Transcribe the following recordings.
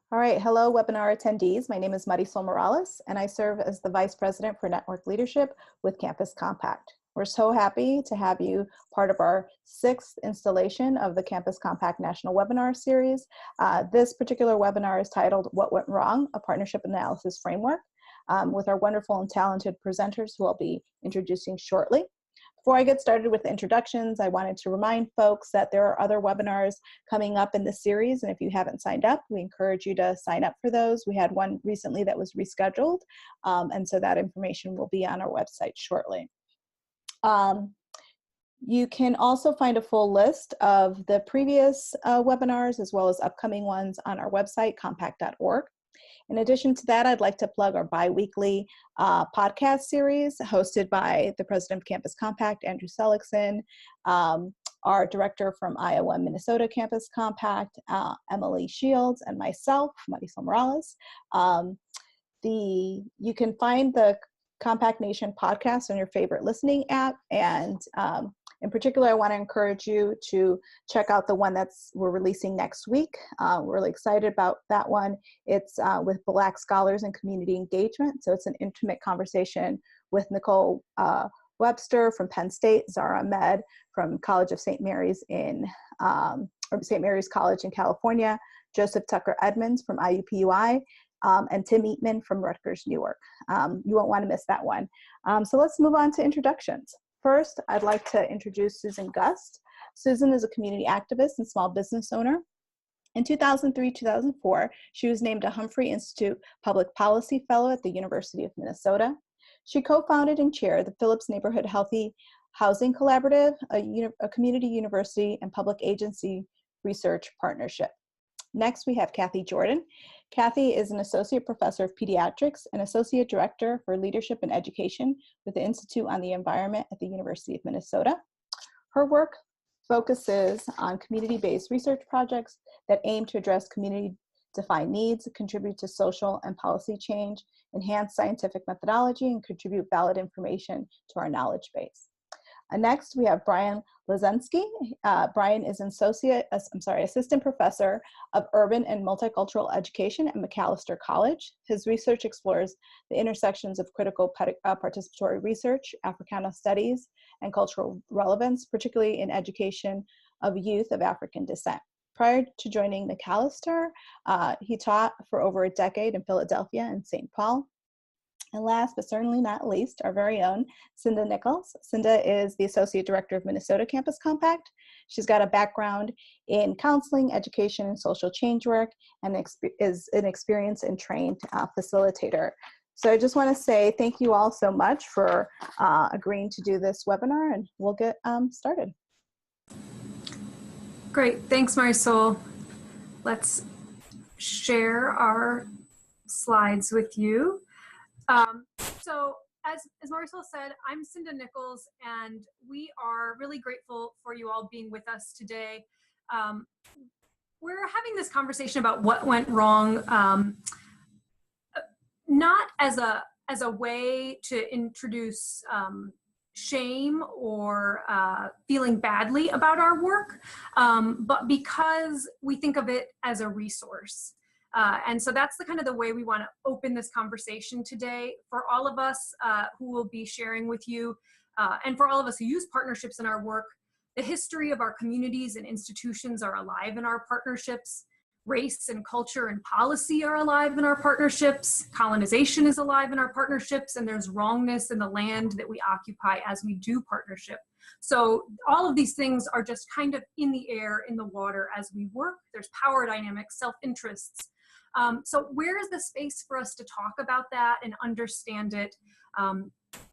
All right, hello webinar attendees. My name is Manolis, and I serve as the Vice President for Network Leadership with Campus Compact. We're so happy to have you part of our 6th installation of the Campus Compact National Webinar Series. This particular webinar is titled What Went Wrong? A Partnership Analysis Framework, with our wonderful and talented presenters who I'll be introducing shortly. Before I get started with the introductions, I wanted to remind folks that there are other webinars coming up in the series, and if you haven't signed up, we encourage you to sign up for those. We had one recently that was rescheduled, and so that information will be on our website shortly. You can also find a full list of the previous webinars as well as upcoming ones on our website, compact.org. In addition to that, I'd like to plug our bi-weekly podcast series hosted by the president of Campus Compact, Andrew Seligson, our director from Iowa, Minnesota Campus Compact, Emily Shields, and myself, Marisol Morales. You can find the Compact Nation podcast on your favorite listening app, and in particular, I want to encourage you to check out the one we're releasing next week. We're really excited about that one. It's with Black scholars and community engagement. So it's an intimate conversation with Nicole Webster from Penn State, Zara Ahmed from College of St. Mary's or St. Mary's College in California, Joseph Tucker Edmonds from IUPUI, and Tim Eatman from Rutgers Newark. You won't want to miss that one. So let's move on to introductions. First, I'd like to introduce Susan Gust. Susan is a community activist and small business owner. In 2003-2004, she was named a Humphrey Institute Public Policy Fellow at the University of Minnesota. She co-founded and chaired the Phillips Neighborhood Healthy Housing Collaborative, a community university and public agency research partnership. Next, we have Cathy Jordan. Cathy is an associate professor of pediatrics and associate director for leadership and education with the Institute on the Environment at the University of Minnesota. Her work focuses on community-based research projects that aim to address community-defined needs, contribute to social and policy change, enhance scientific methodology, and contribute valid information to our knowledge base. Next, we have Brian Lozenski. Brian is assistant professor of urban and multicultural education at Macalester College. His research explores the intersections of critical participatory research, Africana studies, and cultural relevance, particularly in education of youth of African descent. Prior to joining Macalester, he taught for over a decade in Philadelphia and St. Paul. And last but certainly not least, our very own Sinda Nichols. Sinda is the Associate Director of Minnesota Campus Compact. She's got a background in counseling, education, and social change work, and is an experienced and trained facilitator. So I just want to say thank you all so much for agreeing to do this webinar, and we'll get started. Great, thanks Marisol. Let's share our slides with you. So as Marisol said, I'm Sinda Nichols, and we are really grateful for you all being with us today. We're having this conversation about what went wrong, not as a way to introduce shame or feeling badly about our work, but because we think of it as a resource. And so that's the way we want to open this conversation today for all of us who will be sharing with you, and for all of us who use partnerships in our work. The history of our communities and institutions are alive in our partnerships. Race and culture and policy are alive in our partnerships. Colonization is alive in our partnerships, and there's wrongness in the land that we occupy as we do partnership. So all of these things are just kind of in the air, in the water as we work. There's power dynamics, self-interests. So where is the space for us to talk about that and understand it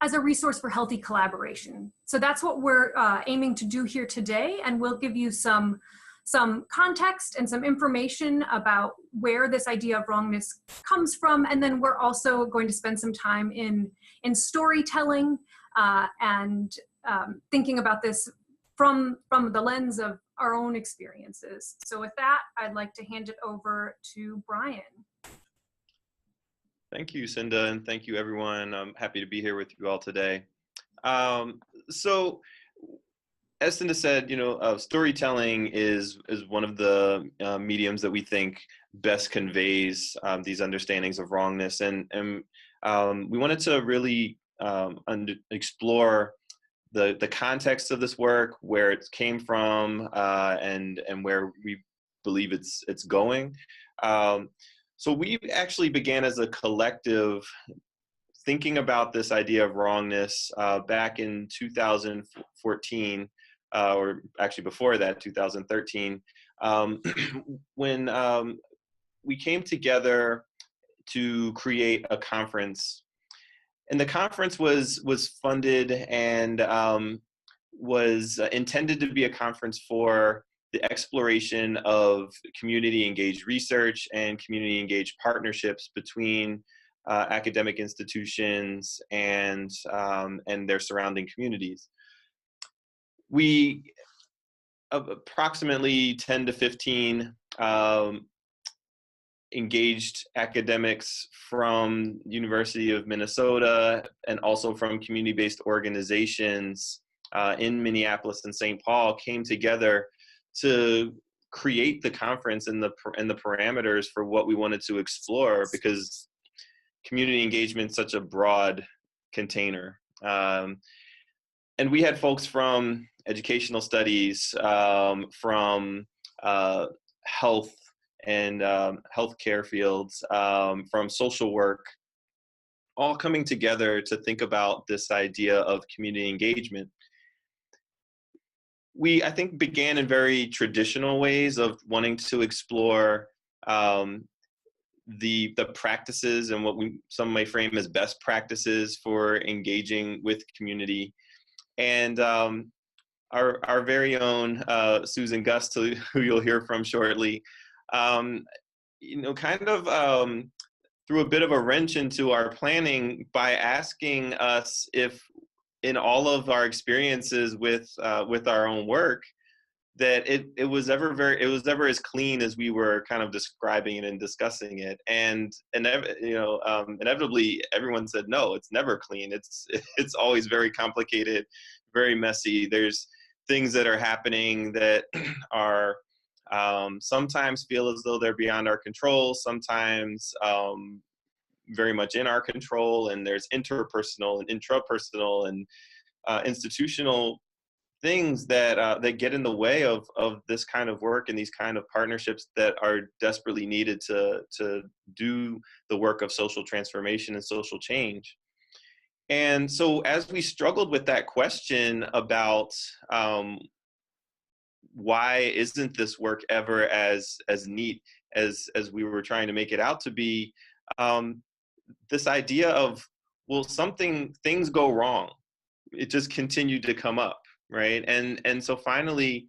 as a resource for healthy collaboration? So that's what we're aiming to do here today, and we'll give you some context and some information about where this idea of wrongness comes from, and then we're also going to spend some time in storytelling and thinking about this from the lens of our own experiences. So with that, I'd like to hand it over to Brian. Thank you, Sinda, and thank you, everyone. I'm happy to be here with you all today. So, as Sinda said, storytelling is one of the mediums that we think best conveys these understandings of wrongness. And we wanted to really explore the context of this work, where it came from, and where we believe it's going. So we actually began as a collective thinking about this idea of wrongness back in 2014, or actually before that, 2013, when we came together to create a conference. And the conference was funded and was intended to be a conference for the exploration of community engaged research and community engaged partnerships between academic institutions and their surrounding communities. We approximately 10 to 15 engaged academics from University of Minnesota and also from community-based organizations in Minneapolis and St. Paul came together to create the conference and the parameters for what we wanted to explore, because community engagement is such a broad container. And we had folks from educational studies, from health and healthcare fields, from social work, all coming together to think about this idea of community engagement. We, I think, began in very traditional ways of wanting to explore the practices and what some may frame as best practices for engaging with community. And our very own Susan Gust, who you'll hear from shortly, kind of threw a bit of a wrench into our planning by asking us if, in all of our experiences with our own work, that it was ever as clean as we were kind of describing it and discussing it. And inevitably everyone said, no, it's never clean. It's always very complicated, very messy. There's things that are happening that are sometimes feel as though they're beyond our control, sometimes very much in our control, and there's interpersonal and intrapersonal and institutional things that get in the way of this kind of work and these kind of partnerships that are desperately needed to do the work of social transformation and social change. And so as we struggled with that question about why isn't this work ever as neat as we were trying to make it out to be, this idea of, well, things go wrong. It just continued to come up, right? And so finally,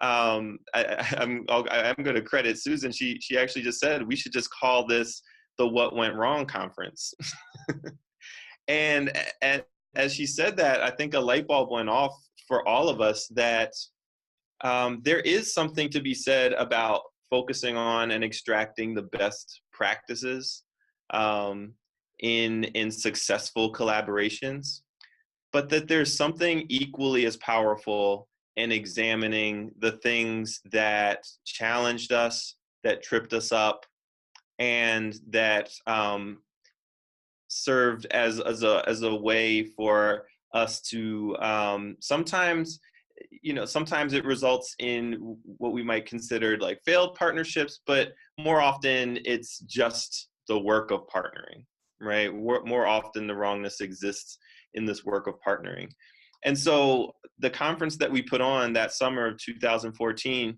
I'm going to credit Susan. She actually just said we should just call this the What Went Wrong Conference. And as she said that, I think a light bulb went off for all of us that there is something to be said about focusing on and extracting the best practices in successful collaborations, but that there's something equally as powerful in examining the things that challenged us, that tripped us up, and that served as a way for us to sometimes it results in what we might consider like failed partnerships, but more often it's just the work of partnering, right? More often the wrongness exists in this work of partnering. And so the conference that we put on that summer of 2014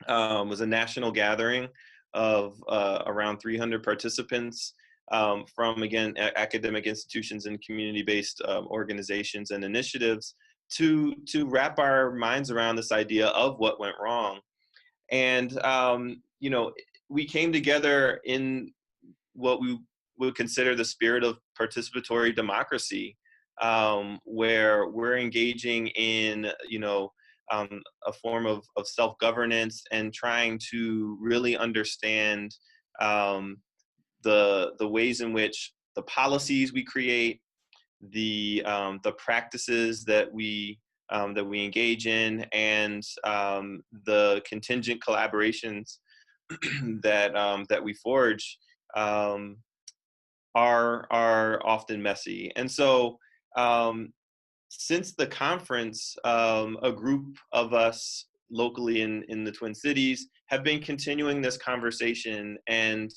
was a national gathering of around 300 participants from, again, academic institutions and community-based organizations and initiatives to wrap our minds around this idea of what went wrong. And, we came together in what we would consider the spirit of participatory democracy, where we're engaging in, a form of self-governance and trying to really understand the ways in which the policies we create, the practices that we engage in, and the contingent collaborations that we forge are often messy. And so since the conference, a group of us locally in the Twin Cities have been continuing this conversation, and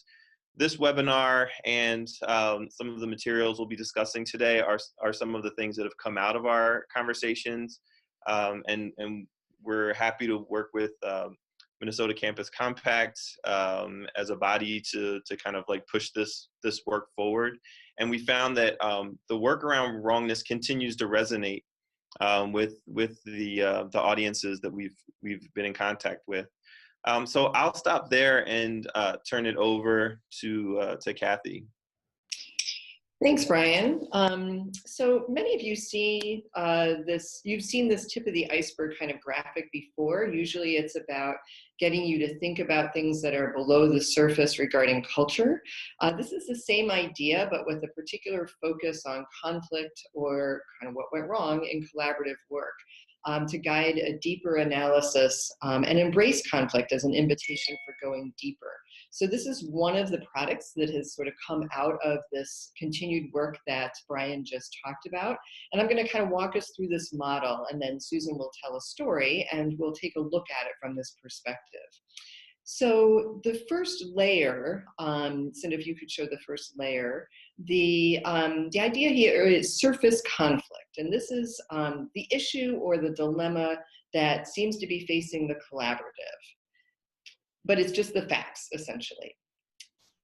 this webinar and some of the materials we'll be discussing today are some of the things that have come out of our conversations, and we're happy to work with Minnesota Campus Compact as a body to kind of like push this work forward. And we found that the work around wrongness continues to resonate with the audiences that we've been in contact with. So I'll stop there and turn it over to Cathy. Thanks, Brian. So many of you see you've seen this tip of the iceberg kind of graphic before. Usually it's about getting you to think about things that are below the surface regarding culture. This is the same idea, but with a particular focus on conflict or kind of what went wrong in collaborative work. To guide a deeper analysis and embrace conflict as an invitation for going deeper. So this is one of the products that has sort of come out of this continued work that Brian just talked about. And I'm going to kind of walk us through this model, and then Susan will tell a story and we'll take a look at it from this perspective. So the first layer, Sinda, if you could show the first layer, the idea here is surface conflict. And this is the issue or the dilemma that seems to be facing the collaborative. But it's just the facts, essentially.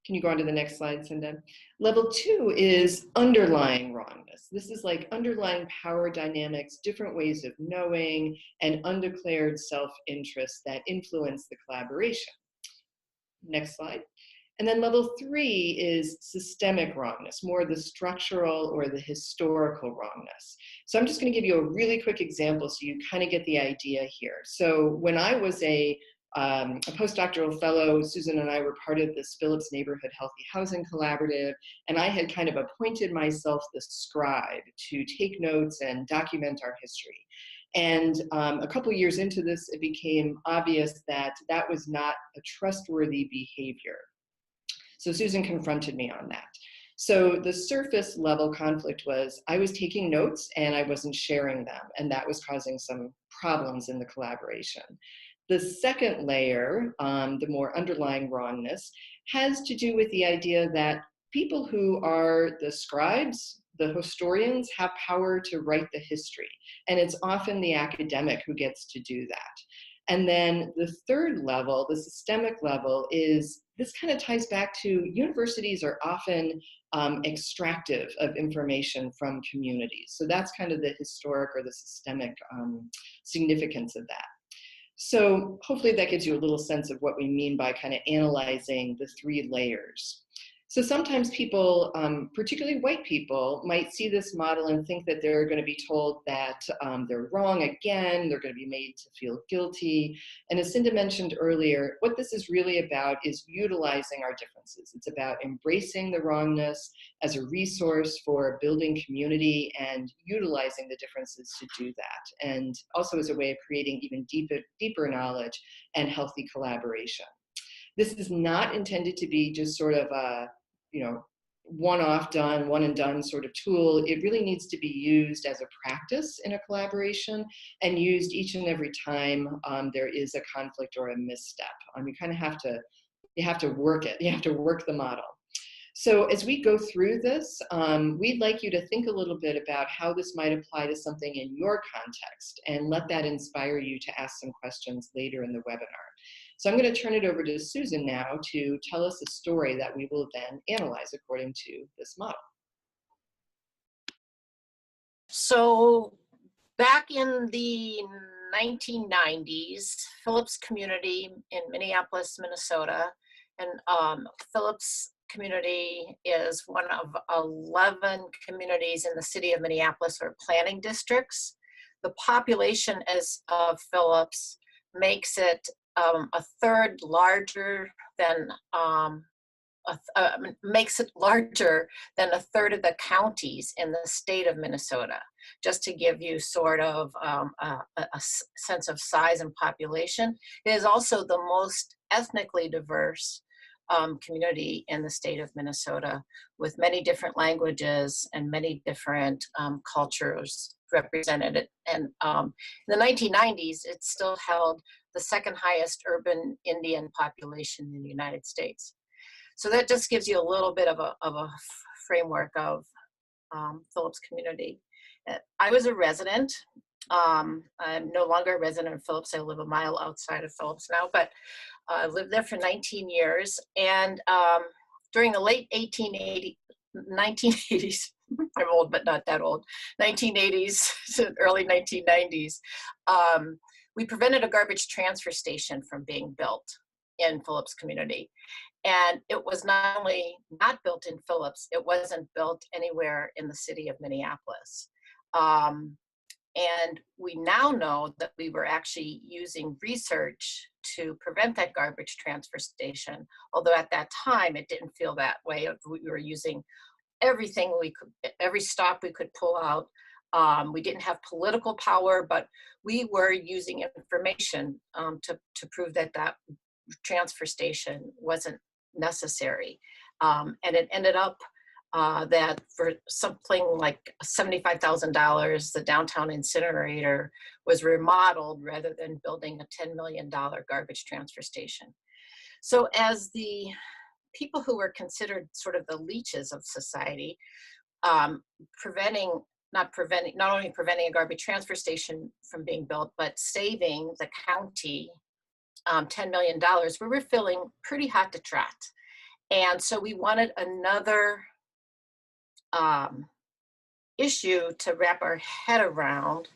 Can you go on to the next slide, Sinda? Level 2 is underlying wrongness. This is like underlying power dynamics, different ways of knowing, and undeclared self-interest that influence the collaboration. Next slide. And then level 3 is systemic wrongness, more the structural or the historical wrongness. So I'm just going to give you a really quick example so you kind of get the idea here. So when I was a postdoctoral fellow, Susan and I were part of this Phillips Neighborhood Healthy Housing Collaborative, and I had kind of appointed myself the scribe to take notes and document our history. And a couple years into this, it became obvious that that was not a trustworthy behavior. So Susan confronted me on that. So the surface level conflict was I was taking notes and I wasn't sharing them, and that was causing some problems in the collaboration. The second layer, the more underlying wrongness, has to do with the idea that people who are the scribes, the historians, have power to write the history. And it's often the academic who gets to do that. And then the third level, the systemic level, is this kind of ties back to universities are often extractive of information from communities. So that's kind of the historic or the systemic significance of that. So hopefully that gives you a little sense of what we mean by kind of analyzing the 3 layers. So sometimes people, particularly white people, might see this model and think that they're going to be told that they're wrong again, they're going to be made to feel guilty. And as Sinda mentioned earlier, what this is really about is utilizing our differences. It's about embracing the wrongness as a resource for building community and utilizing the differences to do that. And also as a way of creating even deeper knowledge and healthy collaboration. This is not intended to be just sort of a, one-off done, one and done sort of tool. It really needs to be used as a practice in a collaboration and used each and every time there is a conflict or a misstep. You kind of have to work it. You have to work the model. So as we go through this, we'd like you to think a little bit about how this might apply to something in your context and let that inspire you to ask some questions later in the webinar. So I'm going to turn it over to Susan now to tell us a story that we will then analyze according to this model. So back in the 1990s, Phillips community in Minneapolis, Minnesota, and Phillips community is one of 11 communities in the city of Minneapolis or planning districts. The population of Phillips makes it a third larger than makes it larger than a third of the counties in the state of Minnesota, just to give you sort of a sense of size and population. It is also the most ethnically diverse community in the state of Minnesota, with many different languages and many different cultures represented. And in the 1990s, it still held the second highest urban Indian population in the United States. So that just gives you a little bit of a framework of Phillips community. I was a resident. I'm no longer a resident of Phillips. I live a mile outside of Phillips now, but I lived there for 19 years. And during the late 1980s, I'm old, but not that old, 1980s to early 1990s, we prevented a garbage transfer station from being built in Phillips community. And it was not only not built in Phillips, it wasn't built anywhere in the city of Minneapolis. And we now know that we were actually using research to prevent that garbage transfer station, although at that time it didn't feel that way. We were using everything we could, every stop we could pull out. We didn't have political power, but we were using information to prove that that transfer station wasn't necessary. And it ended up that for something like $75,000, the downtown incinerator was remodeled rather than building a $10 million garbage transfer station. So as the people who were considered sort of the leeches of society, not only preventing a garbage transfer station from being built, but saving the county $10 million, we were feeling pretty hot to trot. And so we wanted another issue to wrap our head around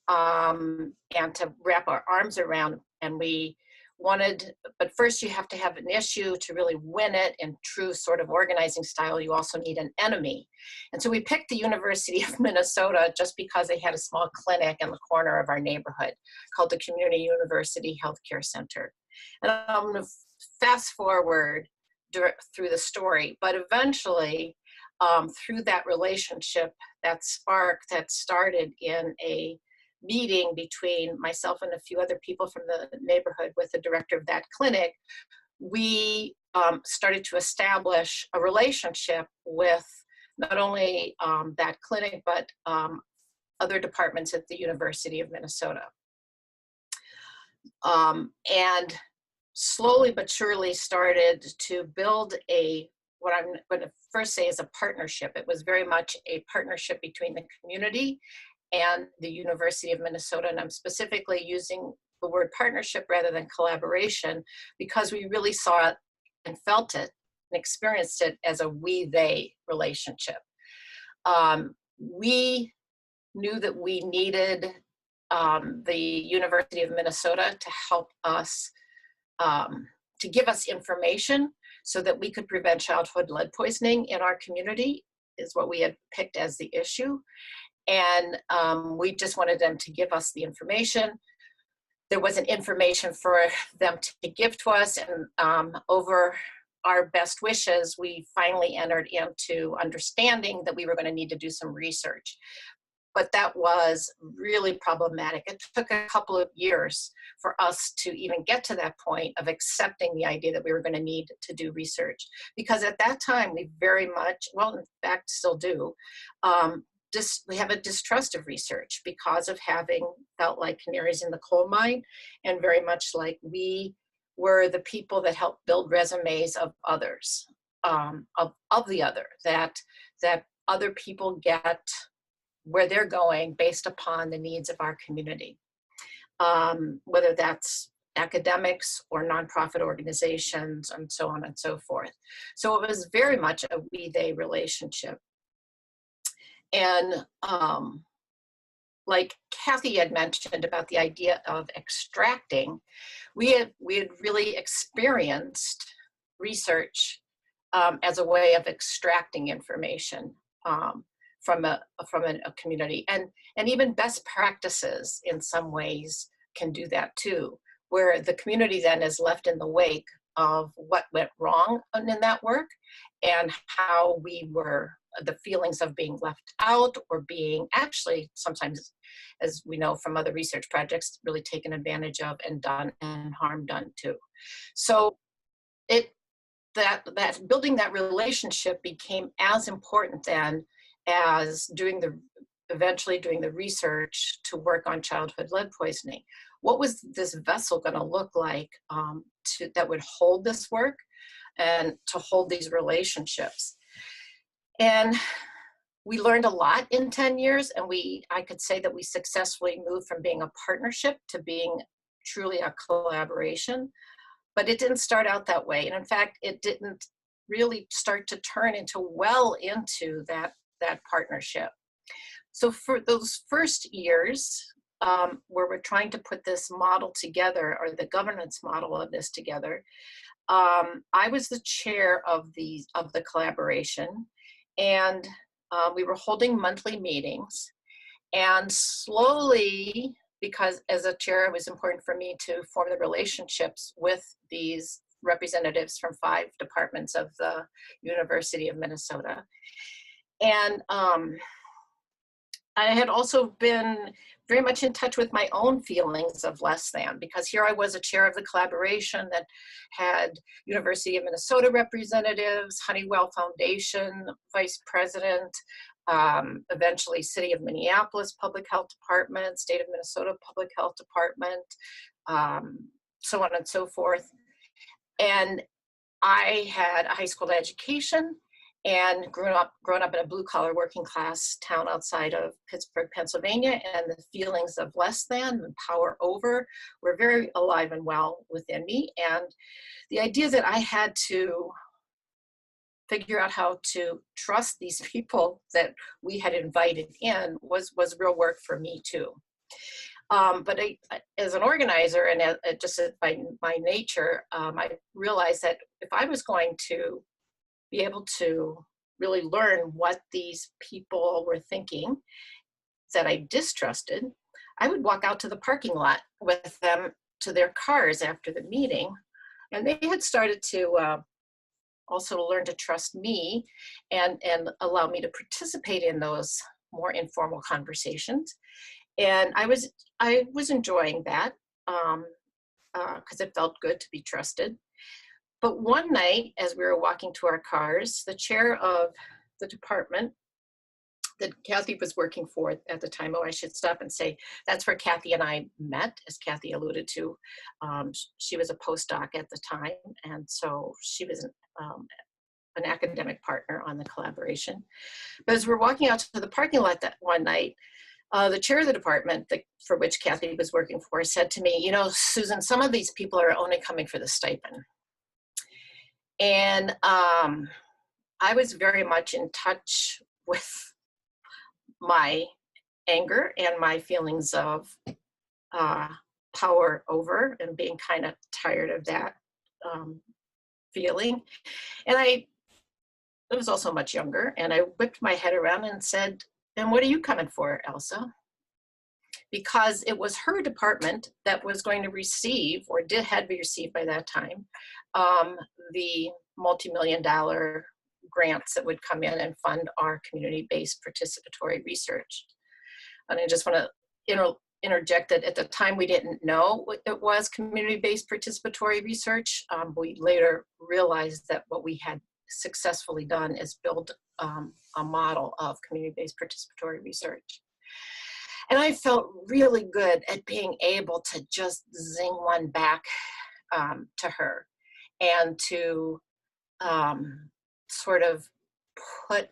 and to wrap our arms around. And we wanted, but first you have to have an issue to really win it in true sort of organizing style. You also need an enemy. And so we picked the University of Minnesota just because they had a small clinic in the corner of our neighborhood called the Community University Healthcare Center. And I'm going to fast forward through the story, but eventually through that relationship, that spark that started in a meeting between myself and a few other people from the neighborhood with the director of that clinic, we started to establish a relationship with not only that clinic, but other departments at the University of Minnesota. And slowly but surely started to build what I'm going to first say is a partnership. It was very much a partnership between the community and the University of Minnesota. And I'm specifically using the word partnership rather than collaboration because we really saw it and felt it and experienced it as a we-they relationship. We knew that we needed the University of Minnesota to help us, to give us information so that we could prevent childhood lead poisoning in our community, is what we had picked as the issue. And we just wanted them to give us the information. There wasn't information for them to give to us, and over our best wishes, we finally entered into understanding that we were going to need to do some research. But that was really problematic. It took a couple of years for us to even get to that point of accepting the idea that we were going to need to do research. Because at that time, we very much, well, in fact, still do, we have a distrust of research because of having felt like canaries in the coal mine, and very much like we were the people that helped build resumes of others, of the other, that other people get where they're going based upon the needs of our community, whether that's academics or nonprofit organizations and so on and so forth. So it was very much a we-they relationship. And like Cathy had mentioned about the idea of extracting, we had really experienced research as a way of extracting information from a community, and even best practices in some ways can do that too, where the community then is left in the wake of what went wrong in that work and how we were, the feelings of being left out or being actually sometimes, as we know from other research projects, really taken advantage of and done and harm done too. So that building that relationship became as important then as eventually doing the research to work on childhood lead poisoning. What was this vessel going to look like that would hold this work and to hold these relationships? And we learned a lot in 10 years, and I could say that we successfully moved from being a partnership to being truly a collaboration. But it didn't start out that way. And in fact, it didn't really start to turn into that partnership. So for those first years, where we're trying to put this model together, or the governance model of this together, I was the chair of the collaboration, and we were holding monthly meetings. And slowly, because as a chair, it was important for me to form the relationships with these representatives from 5 departments of the University of Minnesota. And I had also been very much in touch with my own feelings of less than, because here I was a chair of the collaboration that had University of Minnesota representatives, Honeywell Foundation vice president, eventually City of Minneapolis Public Health Department, State of Minnesota Public Health Department, so on and so forth. And I had a high school education and grown up in a blue collar working class town outside of Pittsburgh, Pennsylvania, and the feelings of less than and power over were very alive and well within me. And the idea that I had to figure out how to trust these people that we had invited in was real work for me too. But as an organizer and just by my nature, I realized that if I was going to be able to really learn what these people were thinking that I distrusted, I would walk out to the parking lot with them to their cars after the meeting. And they had started to also learn to trust me and allow me to participate in those more informal conversations. And I was enjoying that because it felt good to be trusted. But one night, as we were walking to our cars, the chair of the department that Cathy was working for at the time, I should stop and say, that's where Cathy and I met, as Cathy alluded to. She was a postdoc at the time, and so she was an academic partner on the collaboration. But as we're walking out to the parking lot that one night, the chair of the department for which Cathy was working for said to me, you know, Susan, some of these people are only coming for the stipend. And I was very much in touch with my anger and my feelings of power over and being kind of tired of that feeling. And I was also much younger, and I whipped my head around and said, and what are you coming for, Elsa? Because it was her department that was going to receive, or had received by that time, the multi-million-dollar grants that would come in and fund our community-based participatory research. And I just want to interject that at the time we didn't know what it was, community-based participatory research. We later realized that what we had successfully done is build a model of community-based participatory research. And I felt really good at being able to just zing one back to her and to sort of quite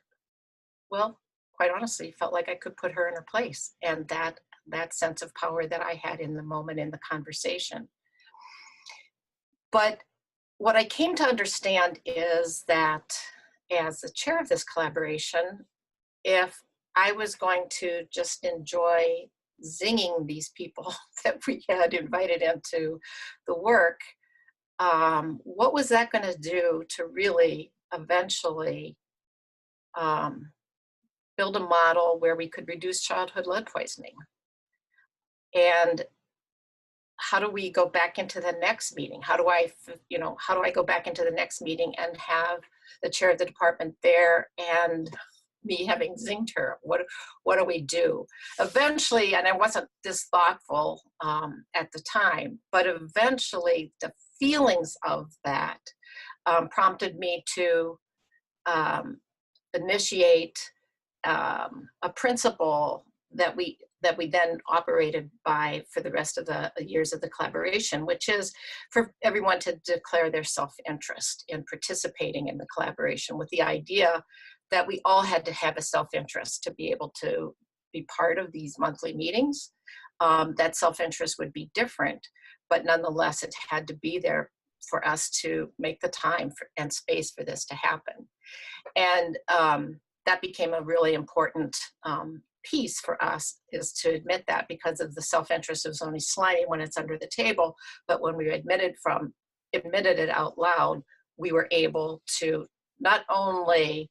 honestly, felt like I could put her in her place, and that sense of power that I had in the moment in the conversation. But what I came to understand is that as the chair of this collaboration, if I was going to just enjoy zinging these people that we had invited into the work, what was that going to do to really eventually build a model where we could reduce childhood lead poisoning? And how do we go back into the next meeting? How do I, how do I go back into the next meeting and have the chair of the department there and me having zinged her? What do we do? Eventually, and I wasn't this thoughtful at the time, but eventually the feelings of that prompted me to initiate a principle that we then operated by for the rest of the years of the collaboration, which is for everyone to declare their self-interest in participating in the collaboration, with the idea that we all had to have a self-interest to be able to be part of these monthly meetings. That self-interest would be different, but nonetheless, it had to be there for us to make the time and space for this to happen. And that became a really important piece for us, is to admit that, because of the self-interest is only slimy when it's under the table, but when we admitted it out loud, we were able to not only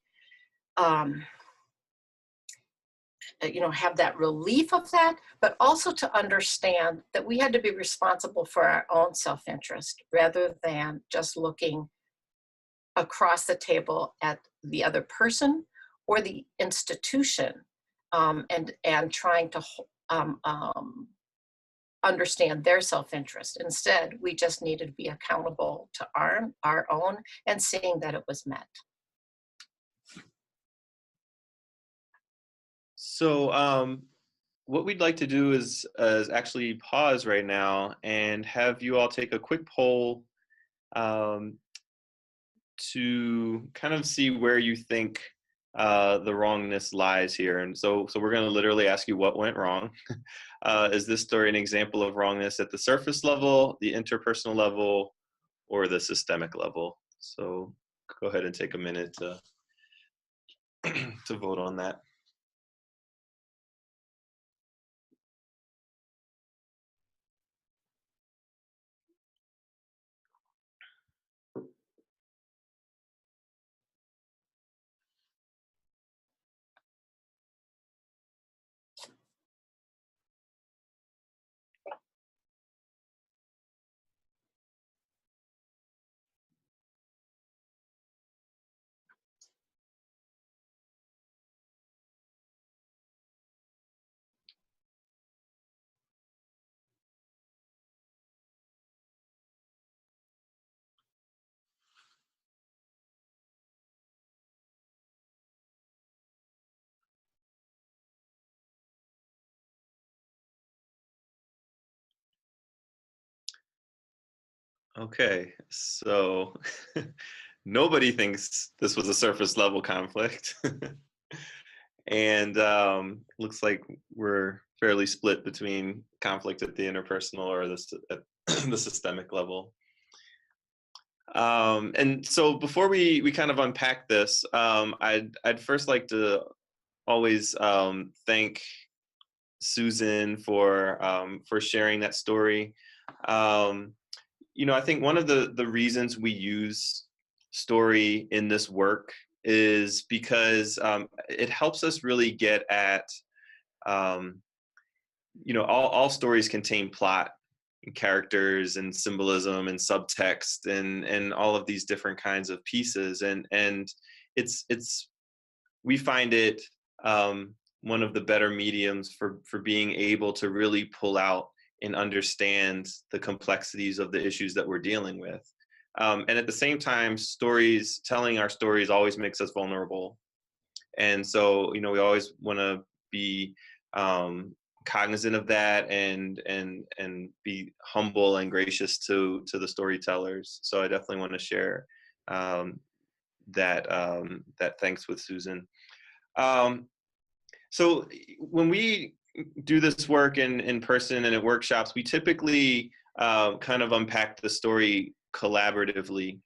have that relief of that, but also to understand that we had to be responsible for our own self-interest rather than just looking across the table at the other person or the institution, and trying to understand their self-interest. Instead, we just needed to be accountable to our own and seeing that it was met. So what we'd like to do is actually pause right now and have you all take a quick poll to kind of see where you think the wrongness lies here. And so we're going to literally ask you what went wrong. Is this story an example of wrongness at the surface level, the interpersonal level, or the systemic level? So go ahead and take a minute to to vote on that. Okay, so nobody thinks this was a surface level conflict. And looks like we're fairly split between conflict at the interpersonal or at the systemic level. And so before we kind of unpack this, I'd first like to always thank Susan for sharing that story. I think one of the reasons we use story in this work is because it helps us really get at, all stories contain plot and characters and symbolism and subtext and all of these different kinds of pieces. And we find it one of the better mediums for being able to really pull out and understand the complexities of the issues that we're dealing with. And at the same time, telling our stories always makes us vulnerable. And so, we always want to be cognizant of that and be humble and gracious to the storytellers. So I definitely want to share that thanks with Susan. So when we do this work in person and at workshops, we typically kind of unpack the story collaboratively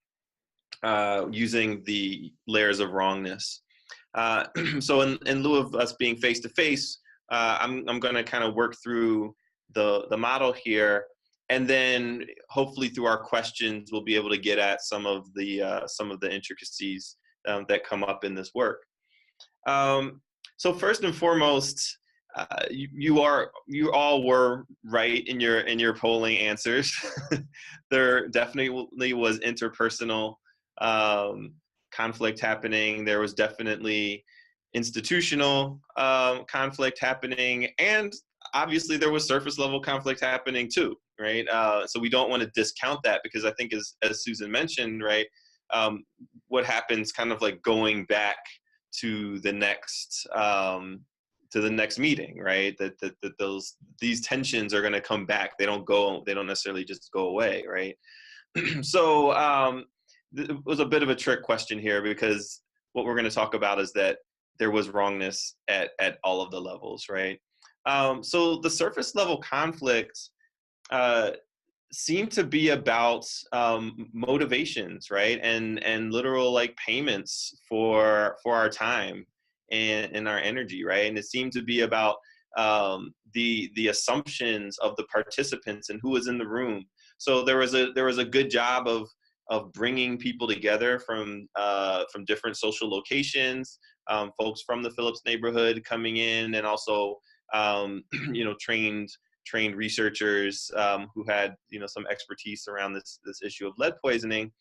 using the layers of wrongness. So in lieu of us being face-to-face, I'm going to kind of work through the model here, and then hopefully through our questions, we'll be able to get at some of the intricacies that come up in this work. So first and foremost, you all were right in your polling answers. There definitely was interpersonal conflict happening. There was definitely institutional conflict happening, and obviously there was surface level conflict happening too, right? So we don't want to discount that, because I think as Susan mentioned, right, what happens kind of like going back to the next meeting, right? That these tensions are going to come back. They don't necessarily just go away, right? So it was a bit of a trick question here, because what we're going to talk about is that there was wrongness at all of the levels, right? So the surface level conflict seem to be about motivations, right? And literal like payments for our time and our energy, right? And it seemed to be about the assumptions of the participants and who was in the room. So there was a good job of bringing people together from different social locations, folks from the Phillips neighborhood coming in, and also trained researchers who had some expertise around this issue of lead poisoning,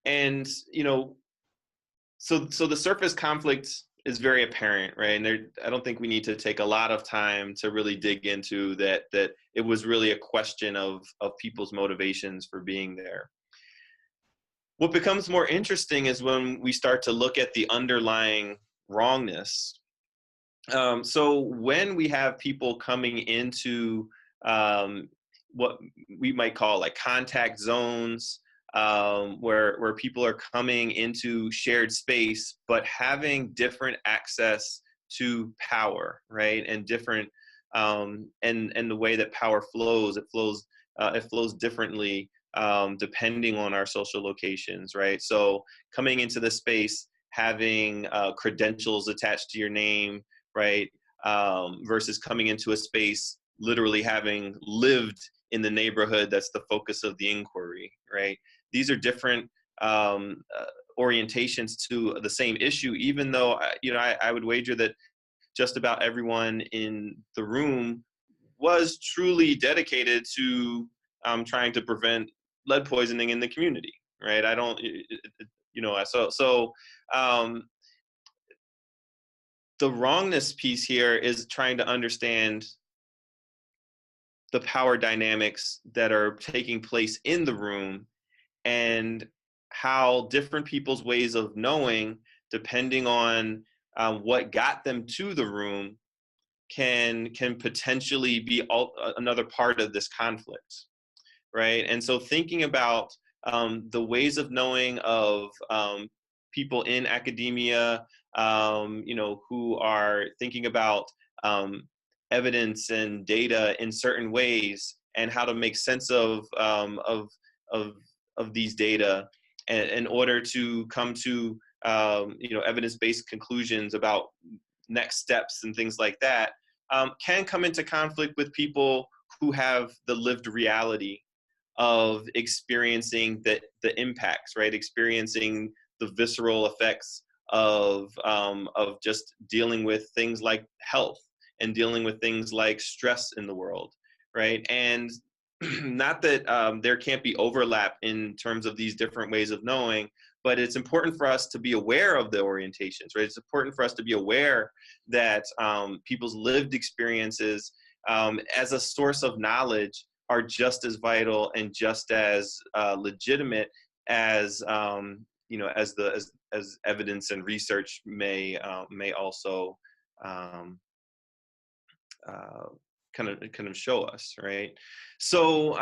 and so the surface conflict is very apparent, right? And I don't think we need to take a lot of time to really dig into that it was really a question of people's motivations for being there. What becomes more interesting is when we start to look at the underlying wrongness. So when we have people coming into what we might call like contact zones, where people are coming into shared space, but having different access to power, right? And different, and the way that power flows, it flows differently depending on our social locations, right? So coming into the space, having credentials attached to your name, right? Versus coming into a space, literally having lived in the neighborhood that's the focus of the inquiry, right? These are different orientations to the same issue, even though, I would wager that just about everyone in the room was truly dedicated to trying to prevent lead poisoning in the community, right? The wrongness piece here is trying to understand the power dynamics that are taking place in the room, and how different people's ways of knowing, depending on what got them to the room, can potentially be another part of this conflict, right? And so thinking about the ways of knowing of people in academia, who are thinking about evidence and data in certain ways, and how to make sense of these data in order to come to evidence-based conclusions about next steps and things like that, can come into conflict with people who have the lived reality of experiencing the impacts, right? Experiencing the visceral effects of just dealing with things like health and dealing with things like stress in the world, right? And not that there can't be overlap in terms of these different ways of knowing, but it's important for us to be aware of the orientations, right? It's important for us to be aware that people's lived experiences as a source of knowledge are just as vital and just as legitimate as as evidence and research may also kind of show us, right? So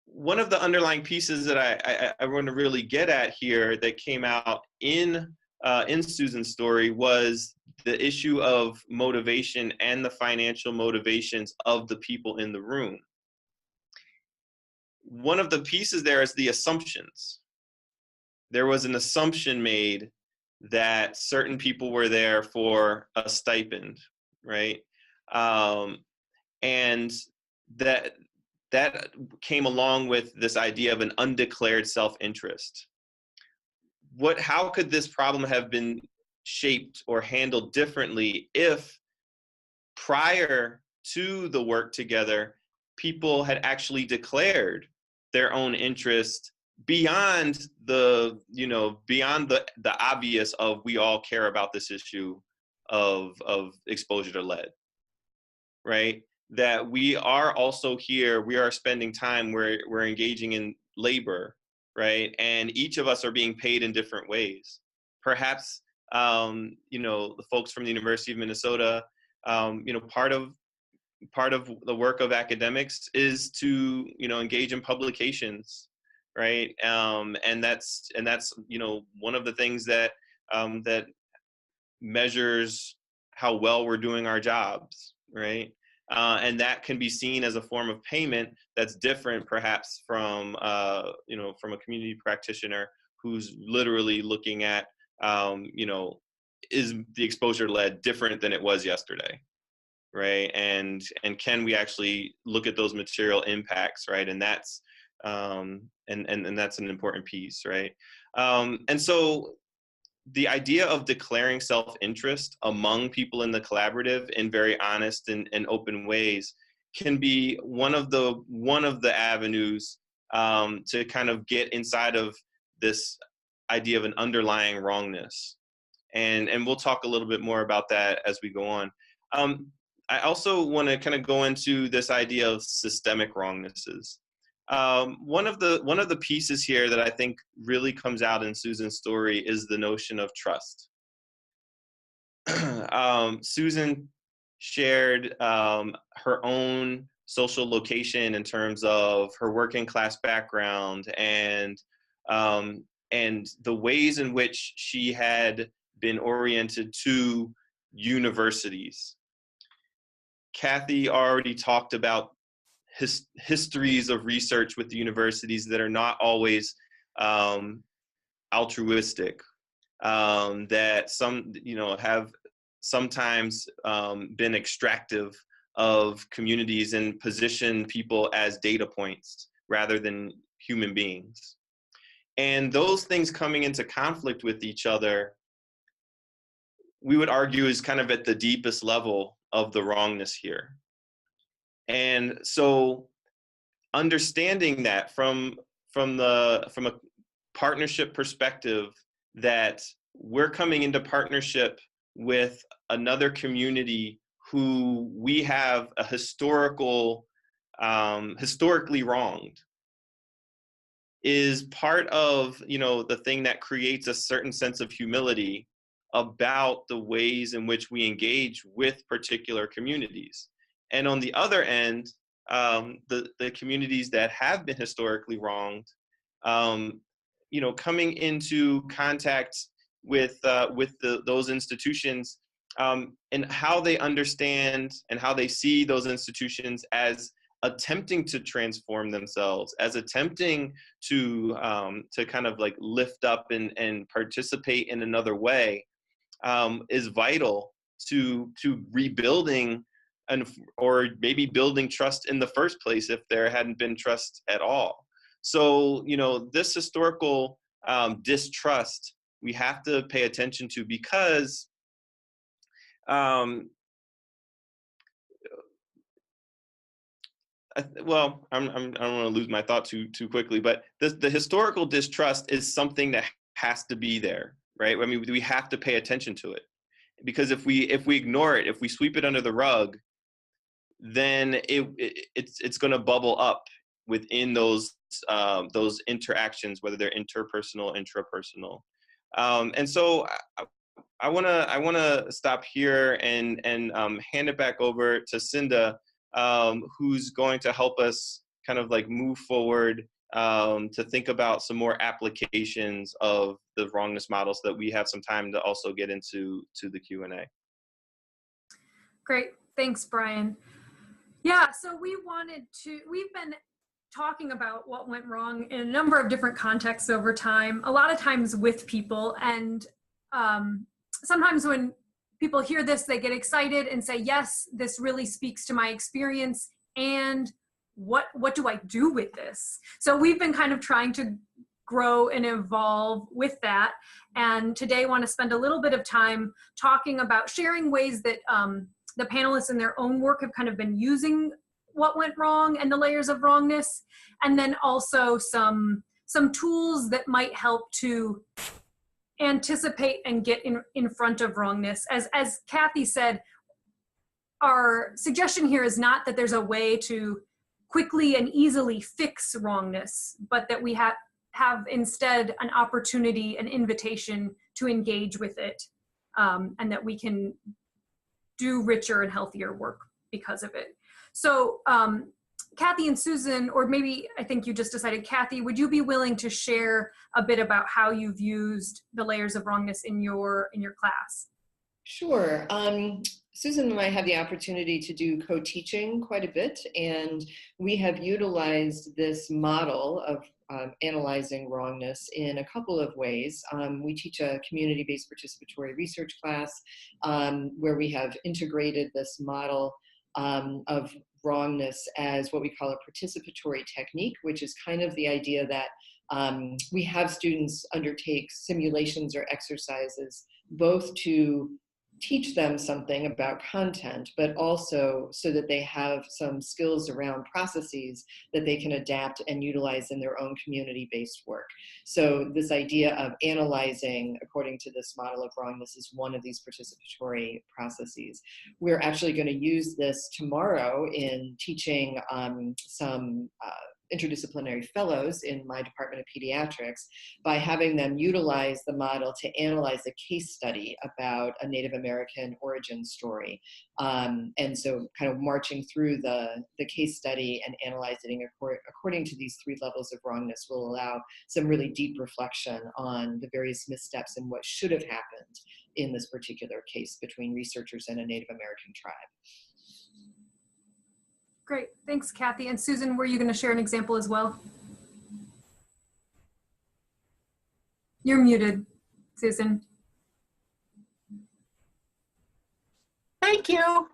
one of the underlying pieces that I want to really get at here that came out in Susan's story was the issue of motivation and the financial motivations of the people in the room. One of the pieces there is the assumptions. There was an assumption made that certain people were there for a stipend, right? And that came along with this idea of an undeclared self-interest. How could this problem have been shaped or handled differently if prior to the work together, people had actually declared their own interest beyond the, beyond the obvious of we all care about this issue of exposure to lead, right? That we are also here, we are spending time, we're engaging in labor, right? And each of us are being paid in different ways. Perhaps, the folks from the University of Minnesota, part of the work of academics is to, engage in publications, right? And that's one of the things that that measures how well we're doing our jobs, right? And that can be seen as a form of payment that's different, perhaps, from from a community practitioner who's literally looking at, is the exposure to lead different than it was yesterday, right? And can we actually look at those material impacts, right? And that's and that's an important piece, right? And so the idea of declaring self-interest among people in the collaborative in very honest and open ways can be one of the avenues to kind of get inside of this idea of an underlying wrongness. And we'll talk a little bit more about that as we go on. I also want to kind of go into this idea of systemic wrongnesses. One of the pieces here that I think really comes out in Susan's story is the notion of trust. Susan shared her own social location in terms of her working class background and the ways in which she had been oriented to universities. Cathy already talked about histories of research with the universities that are not always altruistic, that some, have sometimes been extractive of communities and position people as data points rather than human beings. And those things coming into conflict with each other, we would argue, is kind of at the deepest level of the wrongness here. And so understanding that from a partnership perspective, that we're coming into partnership with another community who we have a historically wronged, is part of, the thing that creates a certain sense of humility about the ways in which we engage with particular communities. And on the other end, the communities that have been historically wronged, coming into contact with those institutions, and how they understand and how they see those institutions as attempting to transform themselves, as attempting to kind of like lift up and participate in another way, is vital to rebuilding or maybe building trust in the first place if there hadn't been trust at all. So, this historical distrust we have to pay attention to, because I don't want to lose my thought too quickly, but the historical distrust is something that has to be there, right? I mean, we have to pay attention to it, because if we ignore it, if we sweep it under the rug, then it's going to bubble up within those interactions, whether they're interpersonal, intrapersonal. And so I want to stop here and hand it back over to Sinda, who's going to help us kind of like move forward to think about some more applications of the wrongness model, so that we have some time to also get into the Q&A. Great, thanks, Brian. Yeah, so we've been talking about what went wrong in a number of different contexts over time, a lot of times with people, and sometimes when people hear this, they get excited and say, yes, this really speaks to my experience, and what do I do with this? So we've been kind of trying to grow and evolve with that. And today I want to spend a little bit of time talking about sharing ways that the panelists in their own work have kind of been using what went wrong and the layers of wrongness, and then also some tools that might help to anticipate and get in front of wrongness. As Cathy said, our suggestion here is not that there's a way to quickly and easily fix wrongness, but that we have instead an opportunity, an invitation to engage with it, and that we can do richer and healthier work because of it. So Cathy and Susan, or maybe I think you just decided, Cathy, would you be willing to share a bit about how you've used the layers of wrongness in your class? Sure. Susan and I have the opportunity to do co-teaching quite a bit, and we have utilized this model of analyzing wrongness in a couple of ways. We teach a community-based participatory research class where we have integrated this model of wrongness as what we call a participatory technique, which is kind of the idea that we have students undertake simulations or exercises both to teach them something about content, but also so that they have some skills around processes that they can adapt and utilize in their own community-based work. So this idea of analyzing according to this model of wrongness is one of these participatory processes. We're actually going to use this tomorrow in teaching some interdisciplinary fellows in my department of pediatrics by having them utilize the model to analyze a case study about a Native American origin story. And so kind of marching through the case study and analyzing according to these three levels of wrongness will allow some really deep reflection on the various missteps and what should have happened in this particular case between researchers and a Native American tribe. Great, thanks, Cathy. And Susan, were you going to share an example as well? You're muted, Susan. Thank you.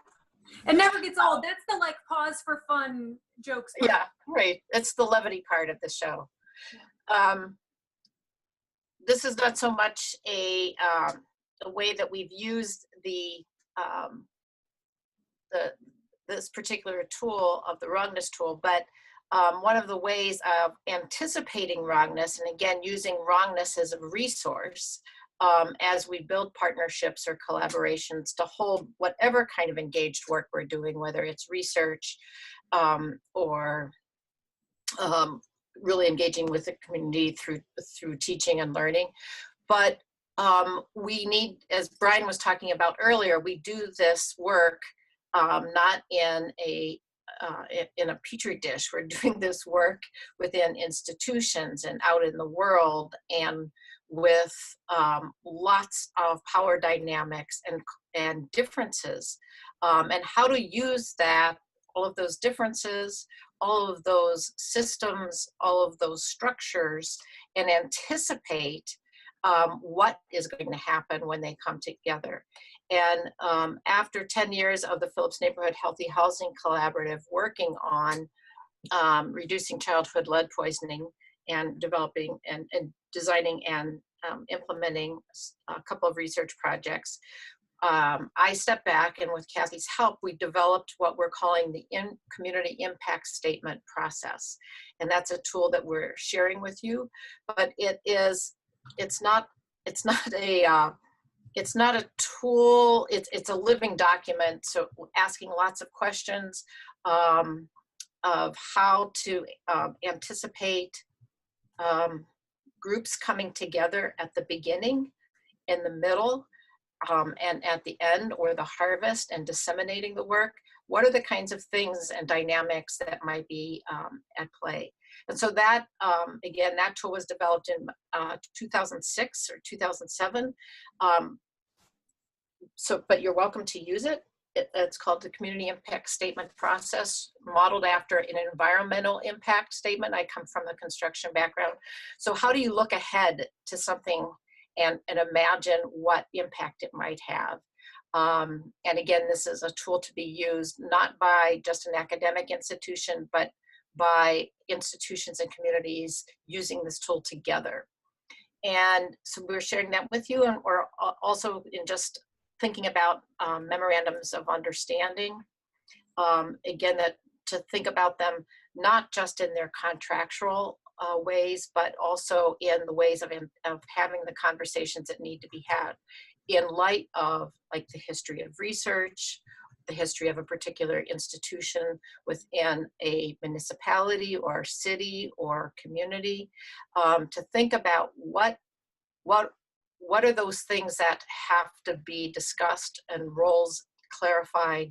It never gets old. That's the like pause for fun jokes. Yeah, right. That's the levity part of the show. This is not so much a way that we've used this particular tool of the wrongness tool, but one of the ways of anticipating wrongness, and again, using wrongness as a resource as we build partnerships or collaborations to hold whatever kind of engaged work we're doing, whether it's research or really engaging with the community through teaching and learning. But we need, as Brian was talking about earlier, we do this work not in a petri dish. We're doing this work within institutions and out in the world, and with lots of power dynamics and differences, and how to use that, all of those differences, all of those systems, all of those structures, and anticipate what is going to happen when they come together. And after 10 years of the Phillips Neighborhood Healthy Housing Collaborative working on reducing childhood lead poisoning and developing and designing and implementing a couple of research projects, I stepped back, and with Cathy's help, we developed what we're calling the community impact statement process. And that's a tool that we're sharing with you, but it's not a tool, it's a living document. So asking lots of questions of how to anticipate groups coming together at the beginning, in the middle, and at the end, or the harvest, and disseminating the work. What are the kinds of things and dynamics that might be at play? And so that, again, that tool was developed in 2006 or 2007. But you're welcome to use it. It's called the Community Impact Statement Process, modeled after an environmental impact statement. I come from the construction background. So how do you look ahead to something and imagine what impact it might have? And again, this is a tool to be used not by just an academic institution, but by institutions and communities using this tool together. And so we're sharing that with you, and we're also in just thinking about memorandums of understanding. Again, that to think about them not just in their contractual ways, but also in the ways of having the conversations that need to be had in light of like the history of research, the history of a particular institution within a municipality or city or community, to think about what are those things that have to be discussed and roles clarified,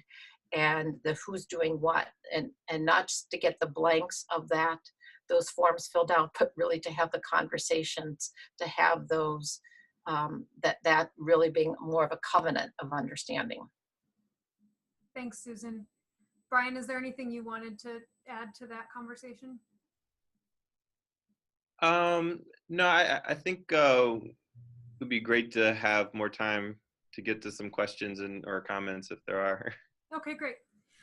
and the who's doing what, and not just to get the blanks of those forms filled out, but really to have the conversations, to have those, that really being more of a covenant of understanding. Thanks, Susan. Brian, is there anything you wanted to add to that conversation? No, I think it would be great to have more time to get to some questions or comments if there are. Okay, great.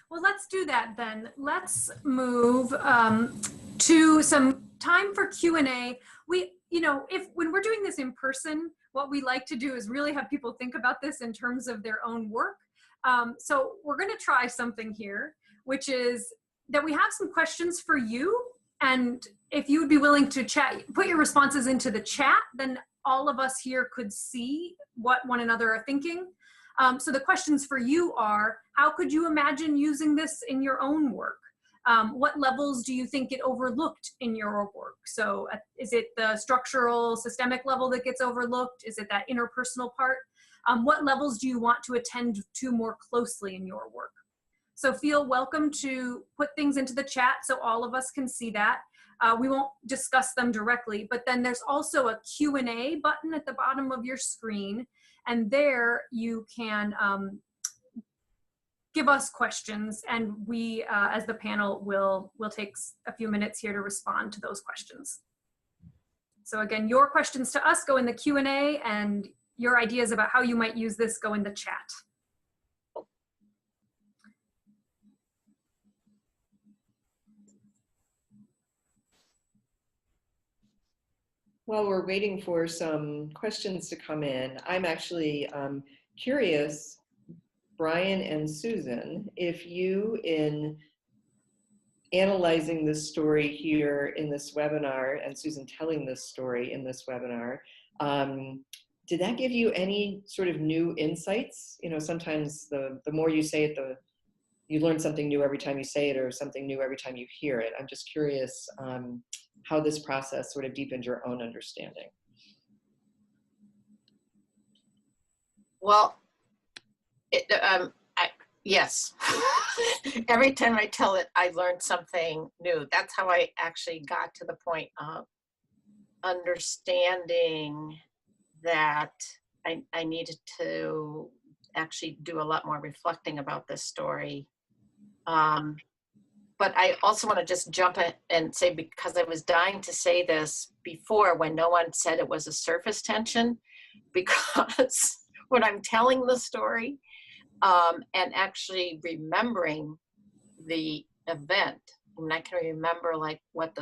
Well, let's do that then. Let's move to some time for Q&A. When we're doing this in person, what we like to do is really have people think about this in terms of their own work. So we're going to try something here, which is that we have some questions for you. And if you would be willing to put your responses into the chat, then all of us here could see what one another are thinking. So the questions for you are, how could you imagine using this in your own work? What levels do you think it overlooked in your work? So is it the structural, systemic level that gets overlooked? Is it that interpersonal part? What levels do you want to attend to more closely in your work? So feel welcome to put things into the chat so all of us can see that. We won't discuss them directly, but then there's also a Q&A button at the bottom of your screen, and there you can give us questions, and we, as the panel, will take a few minutes here to respond to those questions. So again, your questions to us go in the Q&A, and your ideas about how you might use this go in the chat. While we're waiting for some questions to come in, I'm actually curious, Brian and Susan, if you, in analyzing this story here in this webinar, and Susan telling this story in this webinar, did that give you any sort of new insights? You know, sometimes the more you say it, you learn something new every time you say it, or something new every time you hear it. I'm just curious how this process sort of deepened your own understanding. Well, yes. Every time I tell it, I learned something new. That's how I actually got to the point of understanding that I needed to actually do a lot more reflecting about this story. But I also want to just jump in and say, because I was dying to say this before when no one said it was a surface tension, because when I'm telling the story and actually remembering the event, I mean, I can remember like what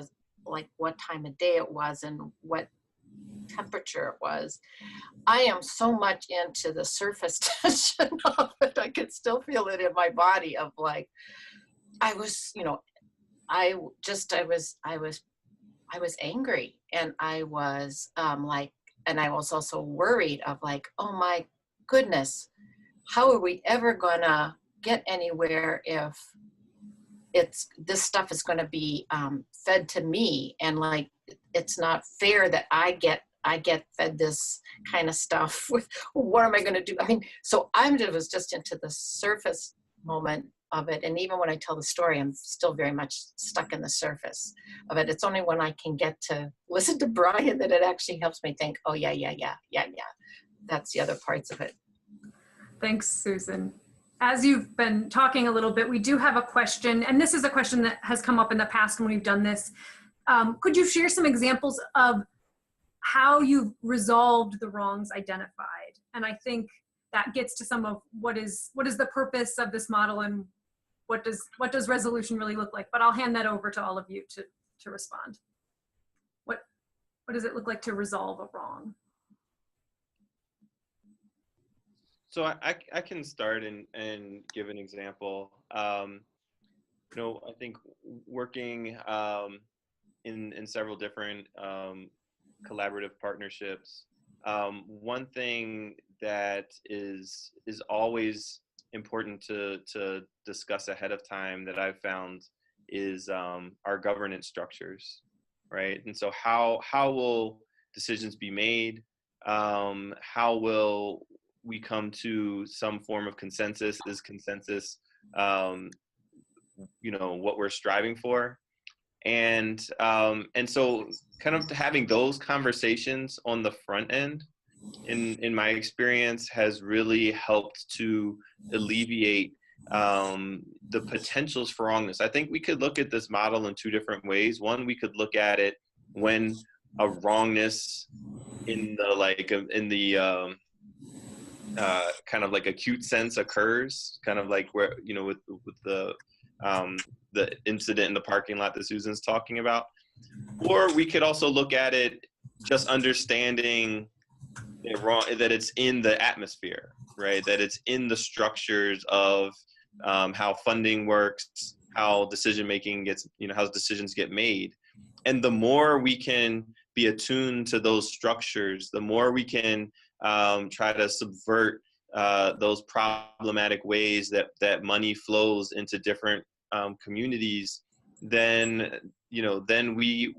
time of day it was and what temperature it was. I am so much into the surface tension of it. I could still feel it in my body of like, I was, I was angry, and I was and I was also worried of like, oh my goodness, how are we ever gonna get anywhere if this stuff is gonna be fed to me, and like, it's not fair that I get fed this kind of stuff. What am I gonna do? I mean, so was just into the surface moment of it. And even when I tell the story, I'm still very much stuck in the surface of it. It's only when I can get to listen to Brian that it actually helps me think, oh yeah. That's the other parts of it. Thanks, Susan. As you've been talking a little bit, we do have a question, and this is a question that has come up in the past when we've done this. Could you share some examples of how you've resolved the wrongs identified? And I think that gets to some of what is the purpose of this model and what does resolution really look like? But I'll hand that over to all of you to respond. What does it look like to resolve a wrong? So I can start and give an example. You know, I think working in several different collaborative partnerships, one thing that is always important to discuss ahead of time that I've found is our governance structures, right? And so how will decisions be made? How will we come to some form of consensus? Is consensus you know, what we're striving for? And so kind of having those conversations on the front end, in my experience, has really helped to alleviate the potentials for wrongness. I think we could look at this model in two different ways. One, we could look at it when a wrongness in the kind of like acute sense occurs, kind of like where, you know, with the incident in the parking lot that Susan's talking about. Or we could also look at it just understanding that it's in the atmosphere, right? That it's in the structures of how funding works, how decision making gets, you know, how decisions get made. And the more we can be attuned to those structures, the more we can try to subvert those problematic ways that money flows into different communities, then, you know, then we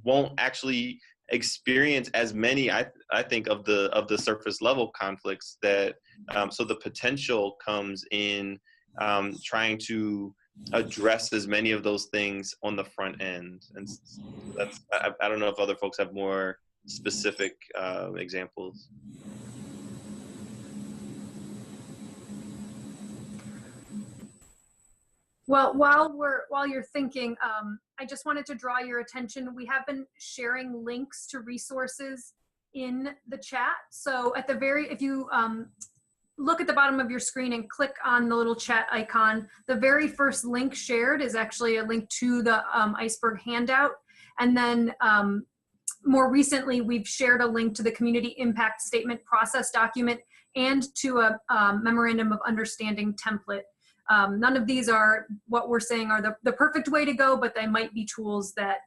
won't actually experience as many, I think, of the surface level conflicts that, so the potential comes in trying to address as many of those things on the front end. And that's, I don't know if other folks have more specific examples. Well, while you're thinking, I just wanted to draw your attention. We have been sharing links to resources in the chat. So at the if you look at the bottom of your screen and click on the little chat icon, the very first link shared is actually a link to the iceberg handout. And then more recently, we've shared a link to the community impact statement process document and to a memorandum of understanding template. None of these are what we're saying are the perfect way to go, but they might be tools that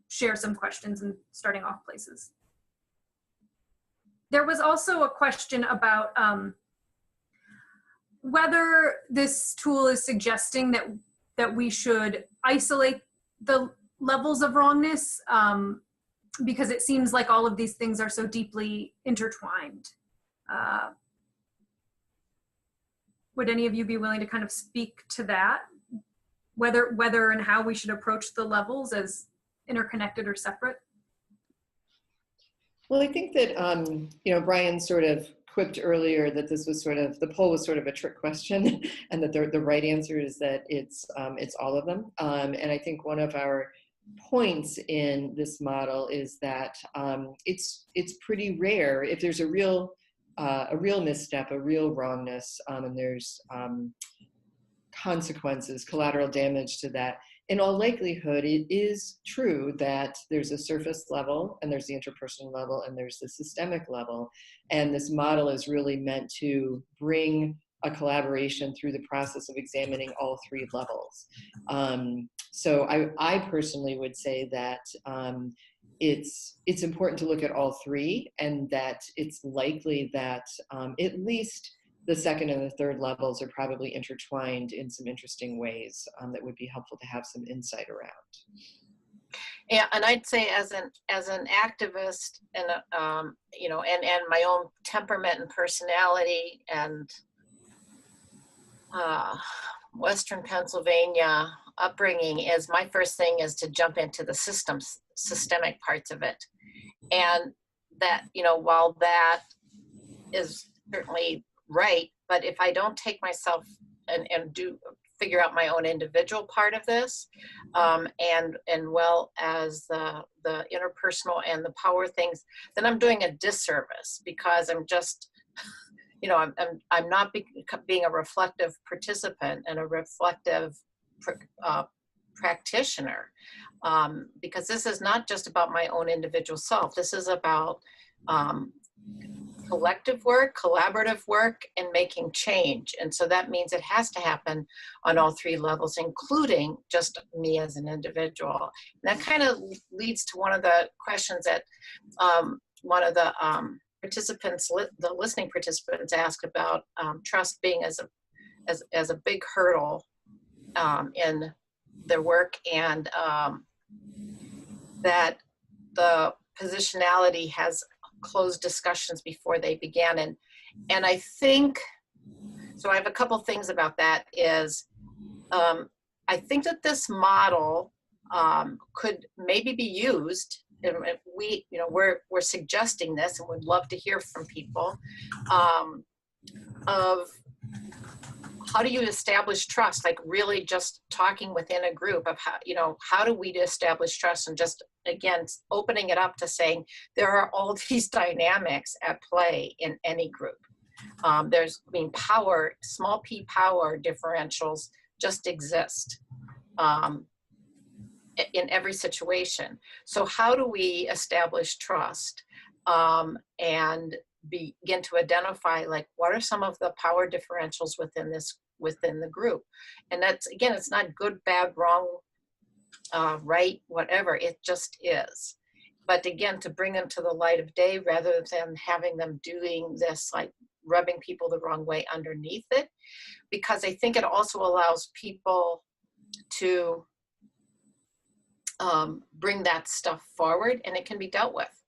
share some questions and starting off places. There was also a question about whether this tool is suggesting that we should isolate the levels of wrongness, because it seems like all of these things are so deeply intertwined. Would any of you be willing to kind of speak to that? Whether and how we should approach the levels as interconnected or separate? Well, I think that, you know, Brian sort of quipped earlier that this was sort of, the poll was sort of a trick question, and that the right answer is that it's all of them. And I think one of our points in this model is that it's pretty rare if there's a real misstep, a real wrongness, and there's consequences, collateral damage to that. In all likelihood, it is true that there's a surface level, and there's the interpersonal level, and there's the systemic level. And this model is really meant to bring a collaboration through the process of examining all three levels. So I personally would say that it's important to look at all three, and that it's likely that at least the second and the third levels are probably intertwined in some interesting ways that would be helpful to have some insight around. Yeah, and I'd say as an activist, and you know, and my own temperament and personality, and Western Pennsylvania upbringing, is my first thing is to jump into the systemic parts of it, and that, you know, while that is certainly right, but if I don't take myself and figure out my own individual part of this, and well as the interpersonal and the power things, then I'm doing a disservice, because I'm just, I'm not being a reflective participant and a reflective practitioner, because this is not just about my own individual self. This is about collective work, collaborative work, and making change. And so that means it has to happen on all three levels, including just me as an individual. And that kind of leads to one of the questions that one of the participants, the listening participants, asked about trust being as a big hurdle in their work, and that the positionality has closed discussions before they began. And I think, so I have a couple things about that. Is I think that this model could maybe be used, and we're suggesting this and would love to hear from people, of how do you establish trust, like really just talking within a group of how do we establish trust, and just, again, opening it up to saying there are all these dynamics at play in any group. Power, small p power differentials just exist in every situation. So how do we establish trust and begin to identify, like, what are some of the power differentials within the group? And that's, again, it's not good, bad, wrong, right, whatever, it just is. But again, to bring them to the light of day rather than having them doing this, like rubbing people the wrong way underneath it, because I think it also allows people to bring that stuff forward, and it can be dealt with.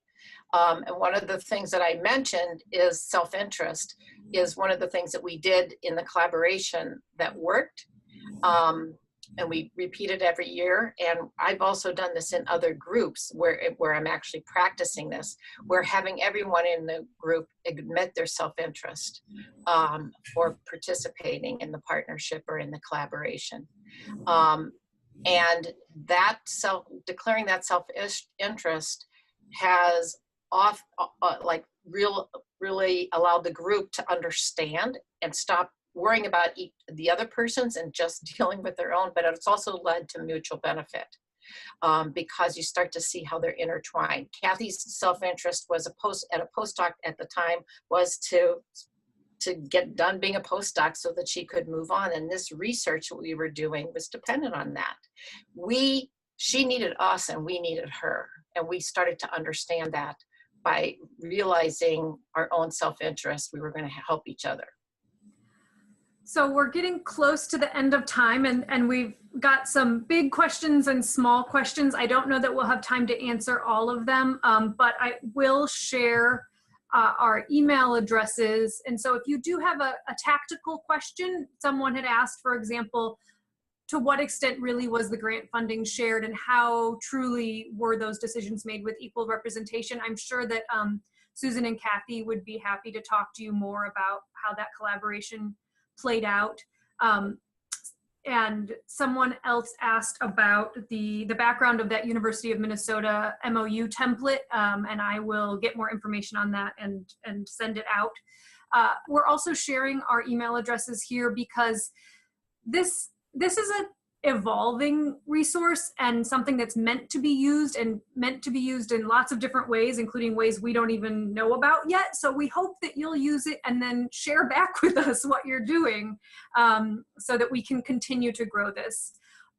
And one of the things that I mentioned is self-interest is one of the things that we did in the collaboration that worked. And we repeat it every year. And I've also done this in other groups where I'm actually practicing this, where having everyone in the group admit their self-interest for participating in the partnership or in the collaboration. And that declaring that self-interest has really allowed the group to understand and stop worrying about the other person's and just dealing with their own. But it's also led to mutual benefit because you start to see how they're intertwined. Cathy's self-interest was at a postdoc at the time was to get done being a postdoc so that she could move on. And this research that we were doing was dependent on that. She needed us and we needed her. And we started to understand that by realizing our own self-interest, we were going to help each other. So we're getting close to the end of time, and we've got some big questions and small questions. I don't know that we'll have time to answer all of them, but I will share our email addresses. And so if you do have a tactical question, someone had asked, for example, to what extent really was the grant funding shared, and how truly were those decisions made with equal representation? I'm sure that Susan and Cathy would be happy to talk to you more about how that collaboration played out. And someone else asked about the background of that University of Minnesota MOU template, and I will get more information on that and send it out. We're also sharing our email addresses here because this is an evolving resource and something that's meant to be used and meant to be used in lots of different ways, including ways we don't even know about yet. So we hope that you'll use it and then share back with us what you're doing so that we can continue to grow this.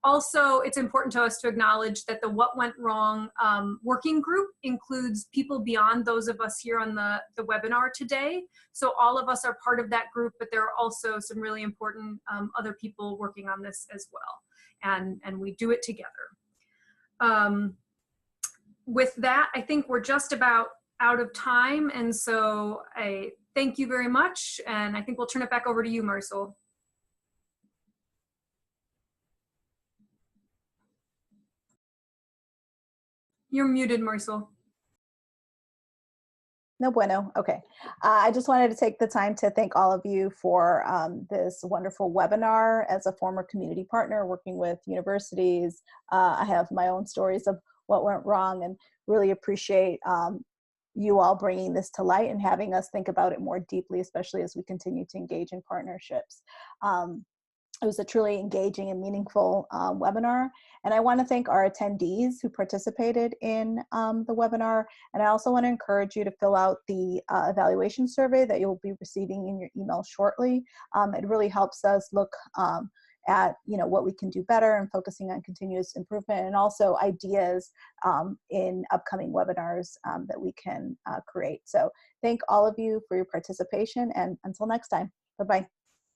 Also, it's important to us to acknowledge that the What Went Wrong working group includes people beyond those of us here on the webinar today. So all of us are part of that group, but there are also some really important other people working on this as well. And we do it together. With that, I think we're just about out of time. And so I thank you very much. And I think we'll turn it back over to you, Marisol. You're muted, Marisol. No bueno. Okay. I just wanted to take the time to thank all of you for this wonderful webinar. As a former community partner working with universities, I have my own stories of what went wrong, and really appreciate you all bringing this to light and having us think about it more deeply, especially as we continue to engage in partnerships. It was a truly engaging and meaningful webinar. And I want to thank our attendees who participated in the webinar. And I also want to encourage you to fill out the evaluation survey that you'll be receiving in your email shortly. It really helps us look at what we can do better and focusing on continuous improvement, and also ideas in upcoming webinars that we can create. So thank all of you for your participation, and until next time, bye-bye.